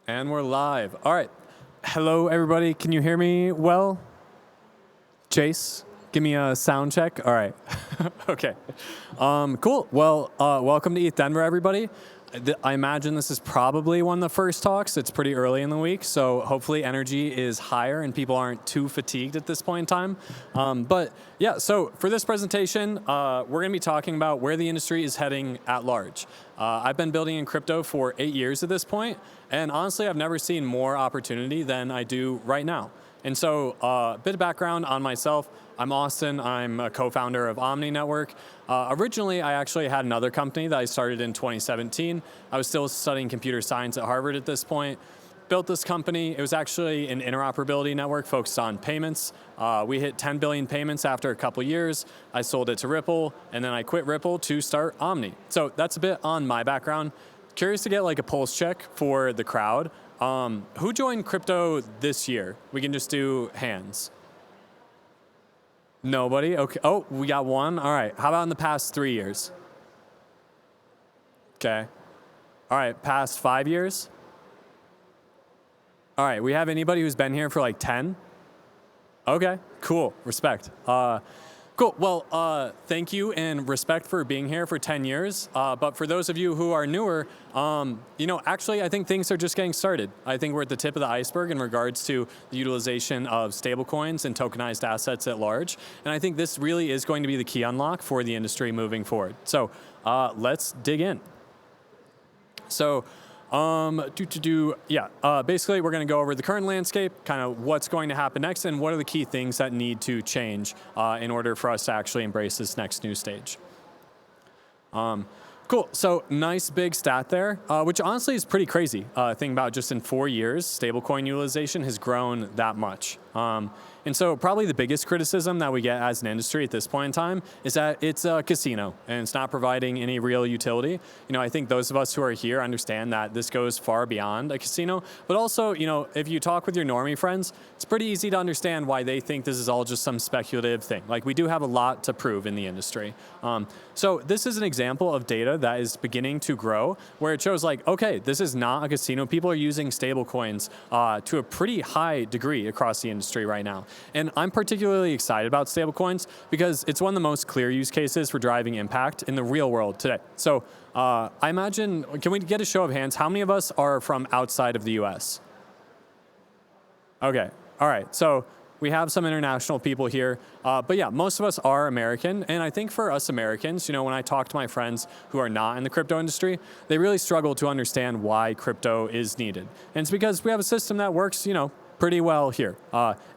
And we're live. All right. Hello, everybody. Can you hear me well? Chase, give me a sound check. All right. Okay. Cool. Well, welcome to ETHDenver, everybody. I imagine this is probably one of the first talks. It's pretty early in the week, so hopefully energy is higher and people aren't too fatigued at this point in time. But yeah, so for this presentation, we're going to be talking about where the industry is heading at large. I've been building in crypto for 8 years at this point, and honestly, I've never seen more opportunity than I do right now. And so a bit of background on myself. I'm Austin. I'm a co-founder of Omni Network. Originally, I actually had another company that I started in 2017. I was still studying computer science at Harvard at this point. Built this company. It was actually an interoperability network focused on payments. We hit 10 billion payments after a couple years. I sold it to Ripple, and then I quit Ripple to start Omni. So that's a bit on my background. Curious to get like a pulse check for the crowd. Who joined crypto this year? We can just do hands. Nobody? Okay. Oh, we got one. All right. How about in the past 3 years? Okay. All right. Past 5 years? All right. We have anybody who's been here for like 10? Okay. Cool. Respect. Cool. Well, thank you and respect for being here for 10 years. But for those of you who are newer, actually, I think things are just getting started. I think we're at the tip of the iceberg in regards to the utilization of stablecoins and tokenized assets at large. And I think this really is going to be the key unlock for the industry moving forward. So let's dig in. So basically we're going to go over the current landscape, kind of what's going to happen next, and what are the key things that need to change in order for us to actually embrace this next new stage. Cool. So nice big stat there, which honestly is pretty crazy. Think about just in 4 years, stablecoin utilization has grown that much. And so probably the biggest criticism that we get as an industry at this point in time is that it's a casino and it's not providing any real utility. I think those of us who are here understand that this goes far beyond a casino, but also, if you talk with your normie friends, it's pretty easy to understand why they think this is all just some speculative thing. Like, we do have a lot to prove in the industry. So this is an example of data that is beginning to grow, where it shows like, okay, this is not a casino. People are using stablecoins to a pretty high degree across the industry right now. And I'm particularly excited about stablecoins because it's one of the most clear use cases for driving impact in the real world today. So I imagine, can we get a show of hands? How many of us are from outside of the US? Okay, all right. So we have some international people here, but yeah, most of us are American. And I think for us Americans, when I talk to my friends who are not in the crypto industry, they really struggle to understand why crypto is needed. And it's because we have a system that works, pretty well here.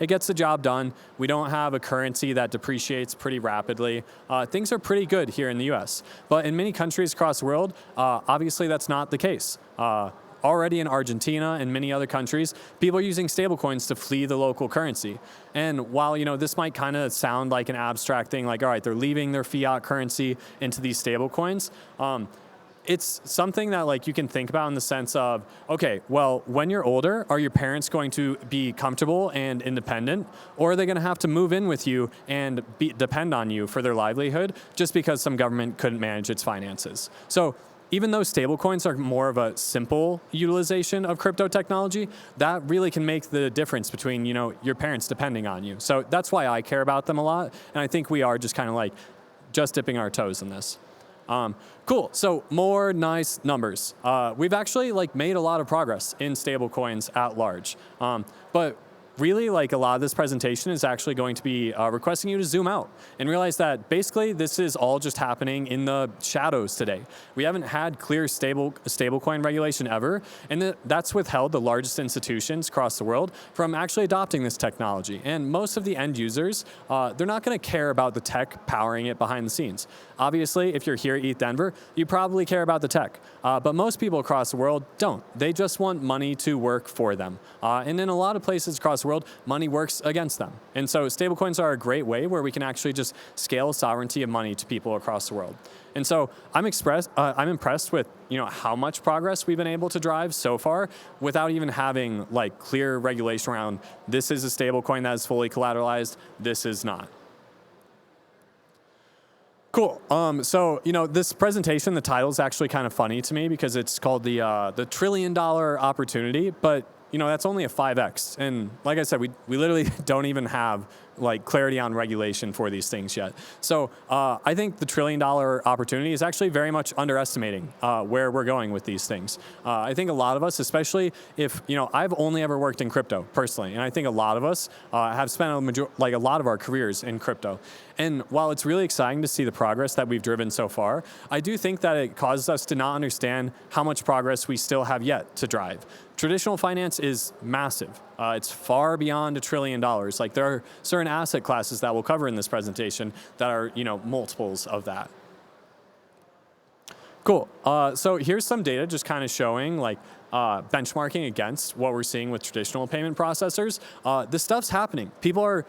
It gets the job done. We don't have a currency that depreciates pretty rapidly. Things are pretty good here in the US. But in many countries across the world, obviously that's not the case. Already in Argentina and many other countries, people are using stablecoins to flee the local currency. And while this might kind of sound like an abstract thing, like, all right, they're leaving their fiat currency into these stablecoins, it's something that like you can think about in the sense of, okay, well, when you're older, are your parents going to be comfortable and independent, or are they going to have to move in with you and depend on you for their livelihood just because some government couldn't manage its finances? So even though stablecoins are more of a simple utilization of crypto technology, that really can make the difference between, your parents depending on you. So that's why I care about them a lot. And I think we are just kind of like just dipping our toes in this. Cool. So more nice numbers. We've actually made a lot of progress in stablecoins at large. But really, a lot of this presentation is actually going to be requesting you to zoom out and realize that basically this is all just happening in the shadows today. We haven't had clear stablecoin regulation ever, and that's withheld the largest institutions across the world from actually adopting this technology. And most of the end users, they're not going to care about the tech powering it behind the scenes. Obviously, if you're here at ETHDenver, you probably care about the tech, but most people across the world don't. They just want money to work for them. And in a lot of places across the world, money works against them. And so stablecoins are a great way where we can actually just scale sovereignty of money to people across the world. And so I'm impressed with how much progress we've been able to drive so far without even having clear regulation around this is a stablecoin that is fully collateralized, this is not. Cool. So this presentation, the title is actually kind of funny to me because it's called the $1 trillion opportunity, but that's only a 5x. And like I said, we literally don't even have like clarity on regulation for these things yet. So I think the $1 trillion opportunity is actually very much underestimating where we're going with these things. I think a lot of us, especially if, I've only ever worked in crypto personally, and I think a lot of us have spent a lot of our careers in crypto. And while it's really exciting to see the progress that we've driven so far, I do think that it causes us to not understand how much progress we still have yet to drive. Traditional finance is massive. It's far beyond $1 trillion. Like there are certain asset classes that we'll cover in this presentation that are, multiples of that. Cool. So here's some data just kind of showing benchmarking against what we're seeing with traditional payment processors. This stuff's happening. People are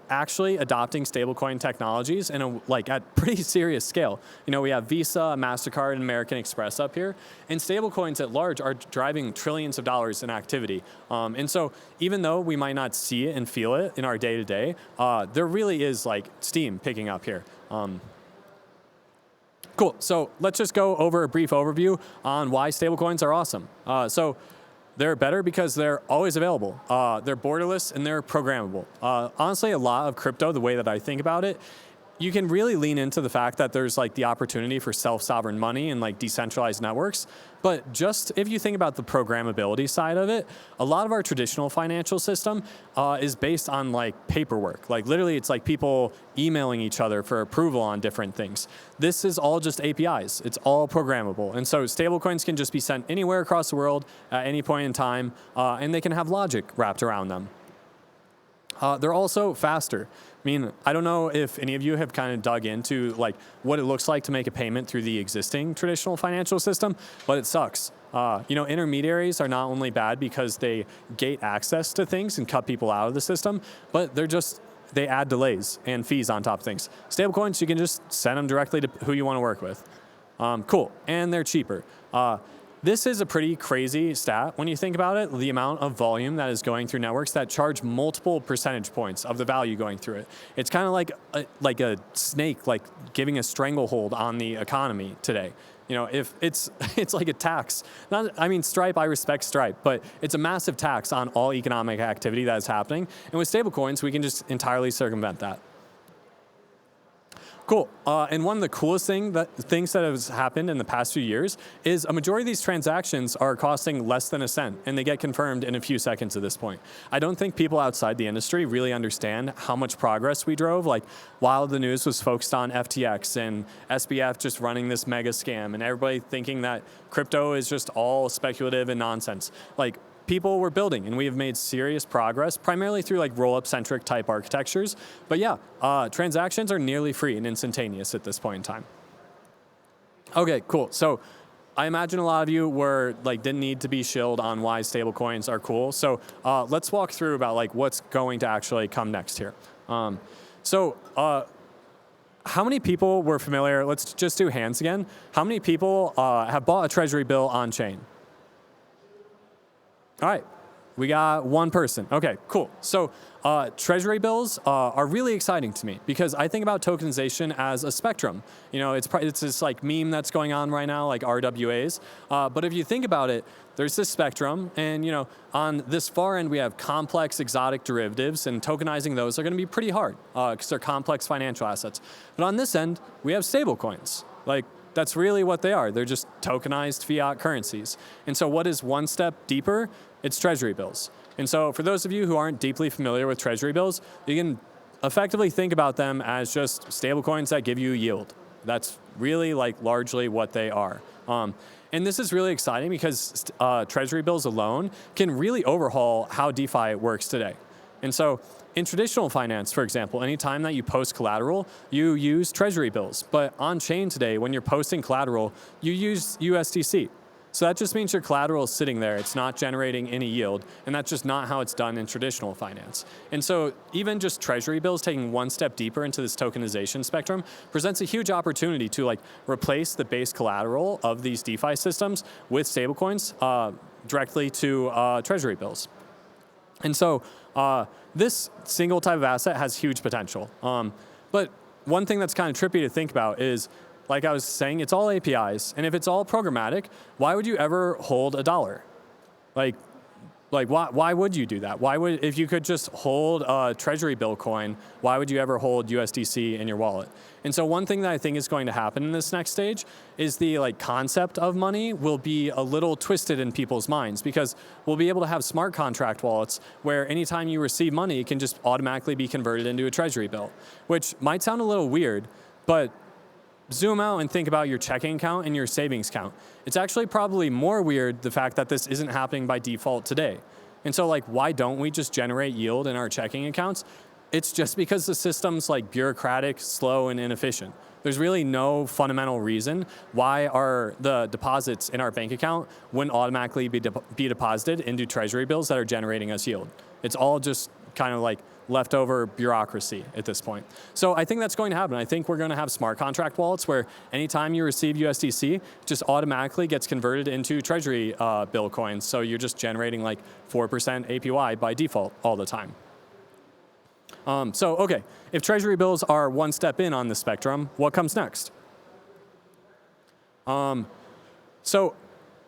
actually adopting stablecoin technologies at pretty serious scale. We have Visa, MasterCard, and American Express up here, and stablecoins at large are driving trillions of dollars in activity. And so even though we might not see it and feel it in our day-to-day, there really is steam picking up here. Cool. So let's just go over a brief overview on why stablecoins are awesome. So they're better because they're always available. They're borderless and they're programmable. Honestly, a lot of crypto, the way that I think about it, you can really lean into the fact that there's the opportunity for self-sovereign money and decentralized networks. But just if you think about the programmability side of it, a lot of our traditional financial system is based on paperwork. Literally, it's people emailing each other for approval on different things. This is all just APIs. It's all programmable. And so stablecoins can just be sent anywhere across the world at any point in time, and they can have logic wrapped around them. They're also faster. I mean, I don't know if any of you have kind of dug into what it looks like to make a payment through the existing traditional financial system, but it sucks. Intermediaries are not only bad because they gate access to things and cut people out of the system, but they add delays and fees on top of things. Stablecoins, you can just send them directly to who you want to work with. Cool, and they're cheaper. This is a pretty crazy stat when you think about it, the amount of volume that is going through networks that charge multiple percentage points of the value going through it. It's kind of like a snake, giving a stranglehold on the economy today. If it's like a tax. Stripe, I respect Stripe, but it's a massive tax on all economic activity that is happening. And with stablecoins, we can just entirely circumvent that. Cool. And one of the coolest things that has happened in the past few years is a majority of these transactions are costing less than a cent, and they get confirmed in a few seconds at this point. I don't think people outside the industry really understand how much progress we drove. While the news was focused on FTX and SBF just running this mega scam, and everybody thinking that crypto is just all speculative and nonsense. People were building, and we have made serious progress, primarily through roll-up centric type architectures. But yeah, transactions are nearly free and instantaneous at this point in time. Okay, cool. So I imagine a lot of you didn't need to be shilled on why stablecoins are cool. So let's walk through about what's going to actually come next here. How many people were familiar? Let's just do hands again. How many people have bought a treasury bill on chain? All right, we got one person. Okay, cool. So treasury bills are really exciting to me because I think about tokenization as a spectrum. It's this meme that's going on right now, RWAs. But if you think about it, there's this spectrum, and on this far end we have complex exotic derivatives, and tokenizing those are going to be pretty hard because they're complex financial assets. But on this end, we have stablecoins. That's really what they are. They're just tokenized fiat currencies. And so what is one step deeper? It's treasury bills. And so for those of you who aren't deeply familiar with treasury bills, you can effectively think about them as just stablecoins that give you yield. That's really largely what they are. And this is really exciting because treasury bills alone can really overhaul how DeFi works today. And so in traditional finance, for example, anytime that you post collateral, you use treasury bills. But on chain today, when you're posting collateral, you use USDC. So that just means your collateral is sitting there. It's not generating any yield. And that's just not how it's done in traditional finance. And so even just treasury bills taking one step deeper into this tokenization spectrum presents a huge opportunity to replace the base collateral of these DeFi systems with stablecoins directly to treasury bills. And so this single type of asset has huge potential. But one thing that's kind of trippy to think about is, like I was saying, it's all APIs. And if it's all programmatic, why would you ever hold a dollar? Like why would you do that? Why would, if you could just hold a treasury bill coin, why would you ever hold USDC in your wallet? And so one thing that I think is going to happen in this next stage is the concept of money will be a little twisted in people's minds, because we'll be able to have smart contract wallets where anytime you receive money, it can just automatically be converted into a treasury bill, which might sound a little weird, but zoom out and think about your checking account and your savings account. It's actually probably more weird the fact that this isn't happening by default today. And so why don't we just generate yield in our checking accounts? It's just because the system's bureaucratic, slow, and inefficient. There's really no fundamental reason why the deposits in our bank account wouldn't automatically be deposited into treasury bills that are generating us yield. It's all just kind of leftover bureaucracy at this point. So I think that's going to happen. I think we're going to have smart contract wallets where anytime you receive USDC, it just automatically gets converted into treasury bill coins. So you're just generating 4% APY by default all the time. Okay, if treasury bills are one step in on the spectrum, what comes next? So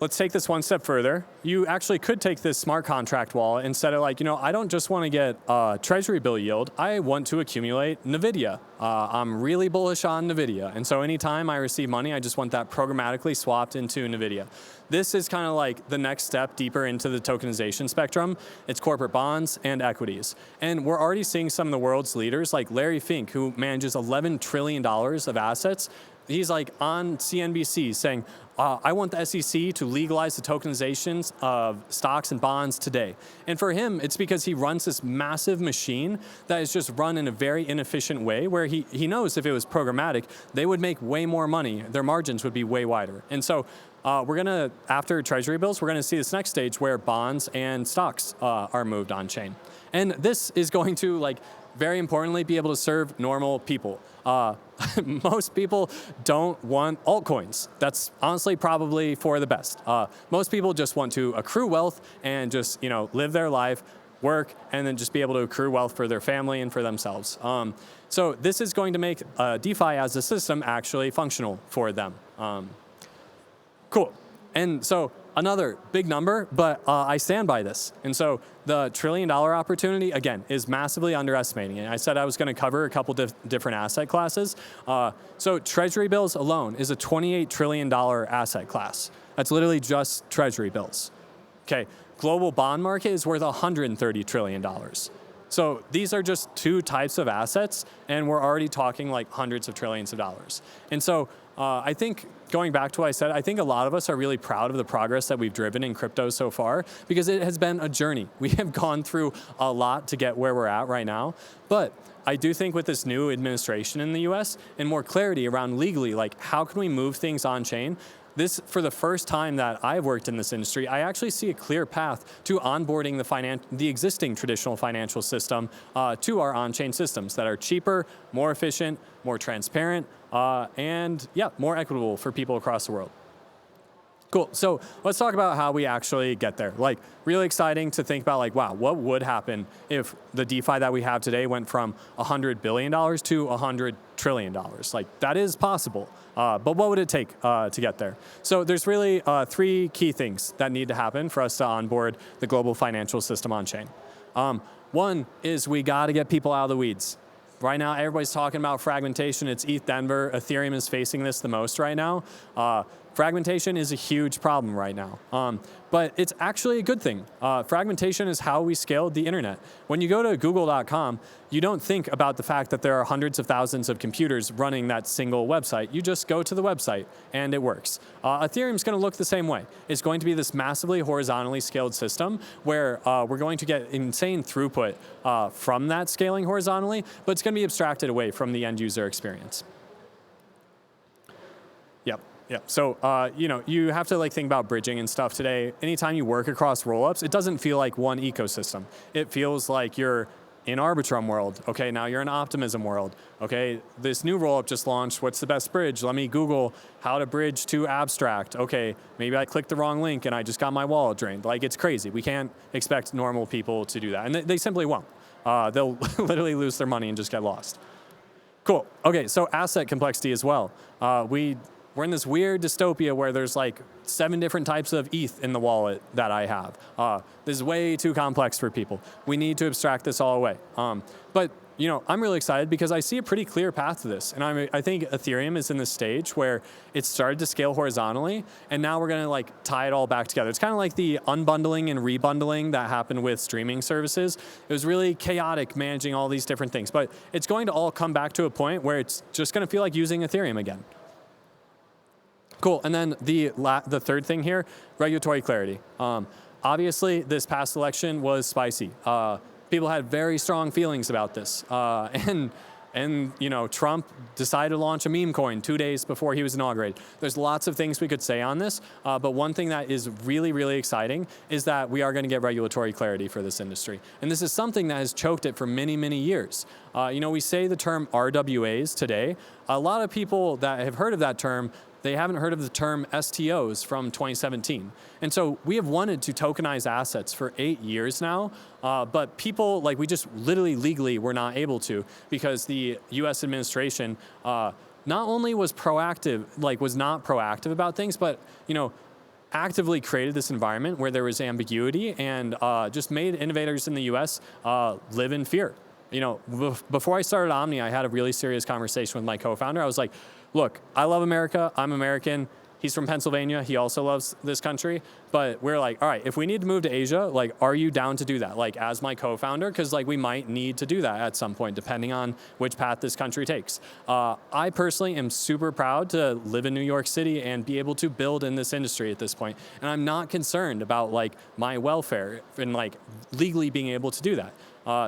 let's take this one step further. You actually could take this smart contract wallet instead of I don't just want to get treasury bill yield. I want to accumulate NVIDIA. I'm really bullish on NVIDIA. And so anytime I receive money, I just want that programmatically swapped into NVIDIA. This is kind of the next step deeper into the tokenization spectrum. It's corporate bonds and equities. And we're already seeing some of the world's leaders, like Larry Fink, who manages $11 trillion of assets. He's on CNBC saying, I want the SEC to legalize the tokenizations of stocks and bonds today. And for him, it's because he runs this massive machine that is just run in a very inefficient way, where he knows if it was programmatic, they would make way more money. Their margins would be way wider. And so after treasury bills, we're going to see this next stage where bonds and stocks are moved on chain. And this is going to very importantly, be able to serve normal people. Most people don't want altcoins. That's honestly probably for the best. Most people just want to accrue wealth and just live their life, work, and then just be able to accrue wealth for their family and for themselves. So this is going to make DeFi as a system actually functional for them. Cool. And so another big number, but I stand by this. And so the $1 trillion opportunity, again, is massively underestimating it. I said I was going to cover a couple different asset classes. So treasury bills alone is a $28 trillion asset class. That's literally just treasury bills. Okay, global bond market is worth $130 trillion. So these are just two types of assets, and we're already talking hundreds of trillions of dollars. And so I think, going back to what I said, I think a lot of us are really proud of the progress that we've driven in crypto so far, because it has been a journey. We have gone through a lot to get where we're at right now. But I do think with this new administration in the US and more clarity around legally, how can we move things on chain? This, for the first time that I've worked in this industry, I actually see a clear path to onboarding the existing traditional financial system to our on-chain systems that are cheaper, more efficient, more transparent, and more equitable for people across the world. Cool. So let's talk about how we actually get there. Really exciting to think about wow, what would happen if the DeFi that we have today went from $100 billion to $100 trillion? That is possible. But what would it take to get there? So there's really three key things that need to happen for us to onboard the global financial system on chain. One is we got to get people out of the weeds. Right now, everybody's talking about fragmentation. It's ETHDenver. Ethereum is facing this the most right now. Fragmentation is a huge problem right now, but it's actually a good thing. Fragmentation is how we scaled the internet. When you go to google.com, you don't think about the fact that there are hundreds of thousands of computers running that single website. You just go to the website and it works. Ethereum is going to look the same way. It's going to be this massively horizontally scaled system where we're going to get insane throughput from that scaling horizontally, but it's going to be abstracted away from the end user experience. Yep. Yeah, so you have to think about bridging and stuff today. Anytime you work across rollups, it doesn't feel like one ecosystem. It feels like you're in Arbitrum world. Okay, now you're in Optimism world. Okay, this new rollup just launched. What's the best bridge? Let me Google how to bridge to Abstract. Okay, maybe I clicked the wrong link and I just got my wallet drained. It's crazy. We can't expect normal people to do that, and they simply won't. They'll literally lose their money and just get lost. Cool. Okay, so asset complexity as well. We're in this weird dystopia where there's like 7 different types of ETH in the wallet that I have. This is way too complex for people. We need to abstract this all away. But I'm really excited because I see a pretty clear path to this. And I think Ethereum is in this stage where it started to scale horizontally, and now we're gonna like tie it all back together. It's kind of like the unbundling and rebundling that happened with streaming services. It was really chaotic managing all these different things, but it's going to all come back to a point where it's just gonna feel like using Ethereum again. Cool, and then the third thing here, regulatory clarity. Obviously, this past election was spicy. People had very strong feelings about this, and Trump decided to launch a meme coin 2 days before he was inaugurated. There's lots of things we could say on this, but one thing that is really, really exciting is that we are going to get regulatory clarity for this industry, and this is something that has choked it for many, many years. We say the term RWAs today. A lot of people that have heard of that term, they haven't heard of the term STOs from 2017. And so we have wanted to tokenize assets for 8 years now, but people, we just literally legally were not able to because the US administration not only was not proactive about things, but, actively created this environment where there was ambiguity and just made innovators in the US live in fear. Before I started Omni, I had a really serious conversation with my co-founder. I was like, look, I love America, I'm American. He's from Pennsylvania, he also loves this country. But we're like, all right, if we need to move to Asia, are you down to do that? As my co-founder, because we might need to do that at some point, depending on which path this country takes. I personally am super proud to live in New York City and be able to build in this industry at this point. And I'm not concerned about my welfare and legally being able to do that.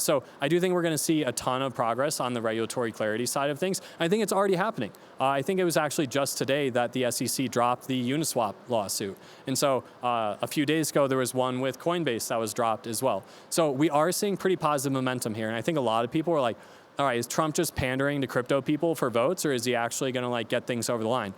So I do think we're going to see a ton of progress on the regulatory clarity side of things. I think it's already happening. I think it was actually just today that the SEC dropped the Uniswap lawsuit. And so a few days ago, there was one with Coinbase that was dropped as well. So we are seeing pretty positive momentum here. And I think a lot of people are like, all right, is Trump just pandering to crypto people for votes, or is he actually going to get things over the line?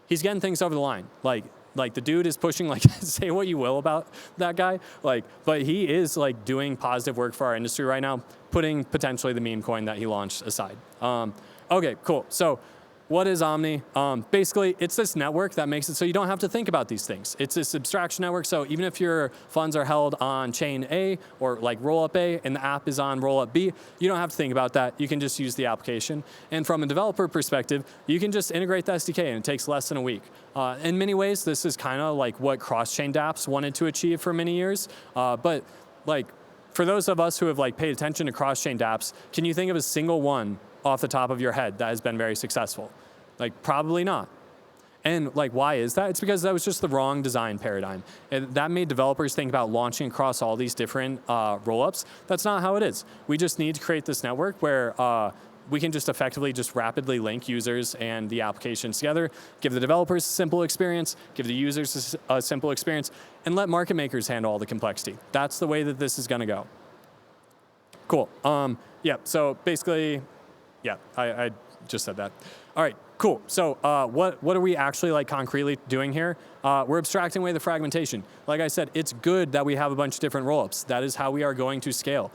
He's getting things over the line. The dude is pushing, say what you will about that guy, but he is doing positive work for our industry right now, putting potentially the meme coin that he launched aside. Okay, cool. So what is Omni? Basically, it's this network that makes it so you don't have to think about these things. It's this abstraction network, so even if your funds are held on chain A or rollup A and the app is on rollup B, you don't have to think about that. You can just use the application. And from a developer perspective, you can just integrate the SDK and it takes less than a week. In many ways, this is kind of what cross-chain dApps wanted to achieve for many years. But for those of us who have paid attention to cross-chain dApps, can you think of a single one off the top of your head that has been very successful? Probably not. And why is that? It's because that was just the wrong design paradigm. And that made developers think about launching across all these different rollups. That's not how it is. We just need to create this network where we can just effectively just rapidly link users and the applications together, give the developers a simple experience, give the users a simple experience, and let market makers handle all the complexity. That's the way that this is going to go. Cool. Yeah, so basically, yeah, I just said that. All right, cool. So what are we actually concretely doing here? We're abstracting away the fragmentation. Like I said, it's good that we have a bunch of different rollups. That is how we are going to scale.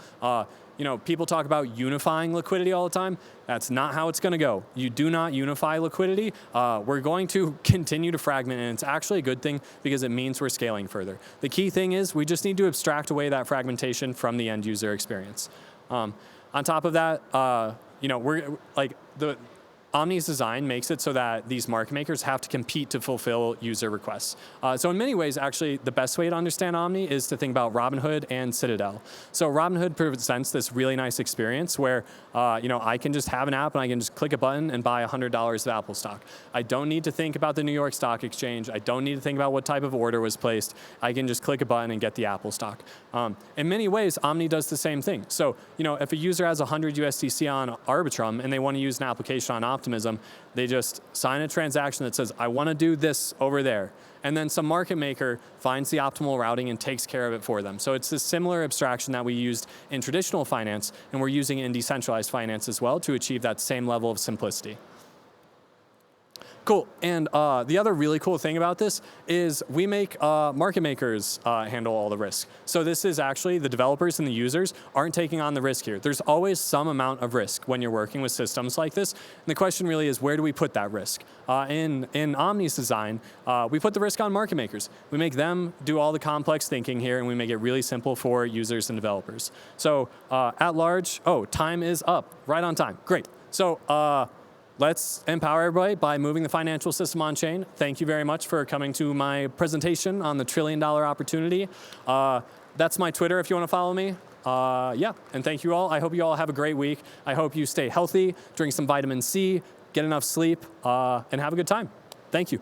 People talk about unifying liquidity all the time. That's not how it's going to go. You do not unify liquidity. We're going to continue to fragment, and it's actually a good thing because it means we're scaling further. The key thing is we just need to abstract away that fragmentation from the end user experience. On top of that, we're the Omni's design makes it so that these market makers have to compete to fulfill user requests. So in many ways, actually, the best way to understand Omni is to think about Robinhood and Citadel. So Robinhood presents this really nice experience where I can just have an app and I can just click a button and buy $100 of Apple stock. I don't need to think about the New York Stock Exchange. I don't need to think about what type of order was placed. I can just click a button and get the Apple stock. In many ways, Omni does the same thing. So if a user has 100 USDC on Arbitrum and they want to use an application on Optimism, they just sign a transaction that says, I want to do this over there. And then some market maker finds the optimal routing and takes care of it for them. So it's this similar abstraction that we used in traditional finance, and we're using it in decentralized finance as well to achieve that same level of simplicity. Cool. And the other really cool thing about this is we make market makers handle all the risk. So this is actually the developers and the users aren't taking on the risk here. There's always some amount of risk when you're working with systems like this. And the question really is, where do we put that risk? In Omni's design, we put the risk on market makers. We make them do all the complex thinking here, and we make it really simple for users and developers. So at large, time is up, right on time. Great. So let's empower everybody by moving the financial system on chain. Thank you very much for coming to my presentation on the $1 trillion opportunity. That's my Twitter if you want to follow me. Yeah, and thank you all. I hope you all have a great week. I hope you stay healthy, drink some vitamin C, get enough sleep, and have a good time. Thank you.